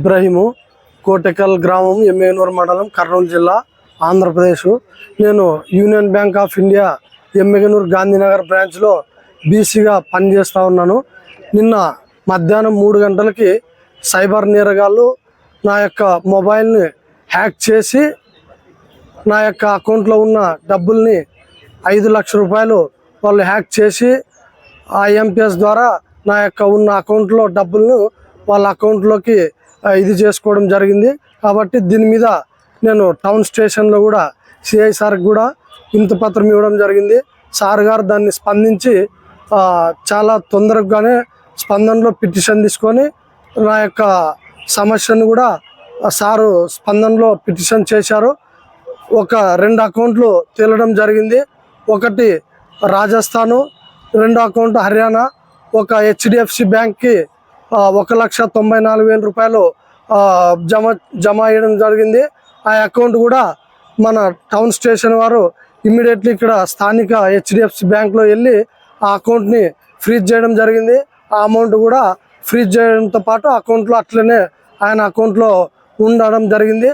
ఇబ్రాహీము, కోటెకల్ గ్రామం, ఎమ్మెగనూరు మండలం, కర్నూలు జిల్లా, ఆంధ్రప్రదేశ్. నేను union bank of India Yemmiganur Gandhinagar బ్రాంచ్లో బీసీగా పనిచేస్తూ ఉన్నాను. నిన్న మధ్యాహ్నం 3 గంటలకి సైబర్ నేరగాళ్ళు నా యొక్క మొబైల్ని హ్యాక్ చేసి నా యొక్క అకౌంట్లో ఉన్న డబ్బుల్ని 5 లక్షల రూపాయలు వాళ్ళు హ్యాక్ చేసి ఐఎంపిఎస్ ద్వారా నా యొక్క ఉన్న అకౌంట్లో డబ్బులను వాళ్ళ అకౌంట్లోకి ఇది చేసుకోవడం జరిగింది. కాబట్టి దీని మీద నేను టౌన్ స్టేషన్లో కూడా సిఐ సార్కి కూడా వినతిపత్రం ఇవ్వడం జరిగింది. సార్ గారు దాన్ని స్పందించి చాలా తొందరగానే స్పందనలో పిటిషన్ తీసుకొని నా యొక్క సమస్యను కూడా సారు స్పందనలో పిటిషన్ చేశారు. ఒక 2 అకౌంట్లు తేలడం జరిగింది. ఒకటి రాజస్థాను, 2 అకౌంట్ హర్యానా. ఒక హెచ్డిఎఫ్సి బ్యాంక్కి 1,94,000 రూపాయలు జమ అయ్యడం జరిగింది. ఆ అకౌంట్ కూడా మన టౌన్ స్టేషన్ వారు ఇమ్మీడియట్లీ ఇక్కడ స్థానిక హెచ్డిఎఫ్సి బ్యాంక్లో వెళ్ళి ఆ అకౌంట్ని ఫ్రీజ్ చేయడం జరిగింది. ఆ అమౌంట్ కూడా ఫ్రీజ్ చేయడంతో పాటు అకౌంట్లో అట్లనే ఆయన అకౌంట్లో ఉండడం జరిగింది.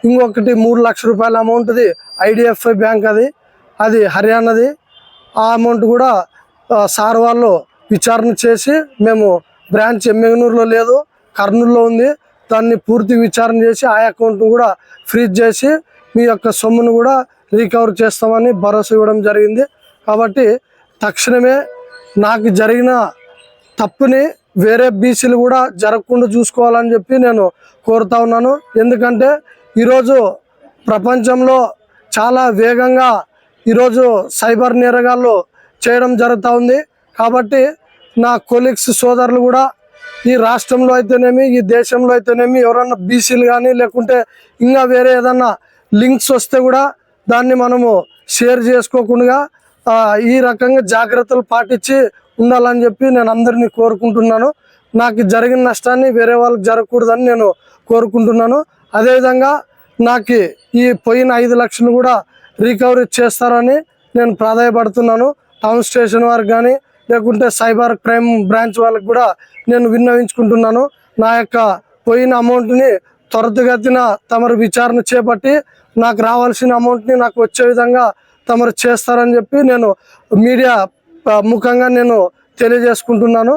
ఇంకొకటి 3 లక్షల రూపాయల అమౌంట్ది ఐడిఎఫ్ఐ బ్యాంక్, అది హర్యానాది. ఆ అమౌంట్ కూడా సార్ వాళ్ళు విచారణ చేసి, మేము బ్రాంచ్ ఎమ్మెగనూరులో లేదు, కర్నూలులో ఉంది, దాన్ని పూర్తి విచారణ చేసి ఆ అకౌంట్ను కూడా ఫ్రీజ్ చేసి మీ యొక్క సొమ్మును కూడా రికవర్ చేస్తామని భరోసా ఇవ్వడం జరిగింది. కాబట్టి తక్షణమే నాకు జరిగిన తప్పుని వేరే బీసీలు కూడా జరగకుండా చూసుకోవాలని చెప్పి నేను కోరుతా ఉన్నాను. ఎందుకంటే ఈరోజు ప్రపంచంలో చాలా వేగంగా ఈరోజు సైబర్ నేరగాళ్ళు చేయడం జరుగుతూ ఉంది. కాబట్టి నా కొలీగ్స్ సోదరులు కూడా ఈ రాష్ట్రంలో అయితేనేమి, ఈ దేశంలో అయితేనేమి ఎవరన్నా బీసీలు కానీ లేకుంటే ఇంకా వేరే ఏదన్నా లింక్స్ వస్తే కూడా దాన్ని మనము షేర్ చేసుకోకుండా ఈ రకంగా జాగ్రత్తలు పాటించి ఉండాలని చెప్పి నేను అందరినీ కోరుకుంటున్నాను. నాకు జరిగిన నష్టాన్ని వేరే వాళ్ళకి జరగకూడదని నేను కోరుకుంటున్నాను. అదేవిధంగా నాకు ఈ పోయిన 5 లక్షలు కూడా రికవరీ చేస్తారని నేను ప్రాధాయపడుతున్నాను. టౌన్ స్టేషన్ వారికి కానీ లేకుంటే సైబర్ క్రైమ్ బ్రాంచ్ వాళ్ళకి కూడా నేను విన్నవించుకుంటున్నాను. నా యొక్క పోయిన అమౌంట్ని త్వరితగతిన తమరు విచారణ చేపట్టి నాకు రావాల్సిన అమౌంట్ని నాకు వచ్చే విధంగా తమరు చేస్తారని చెప్పి నేను మీడియా ముఖంగా నేను తెలియజేసుకుంటున్నాను.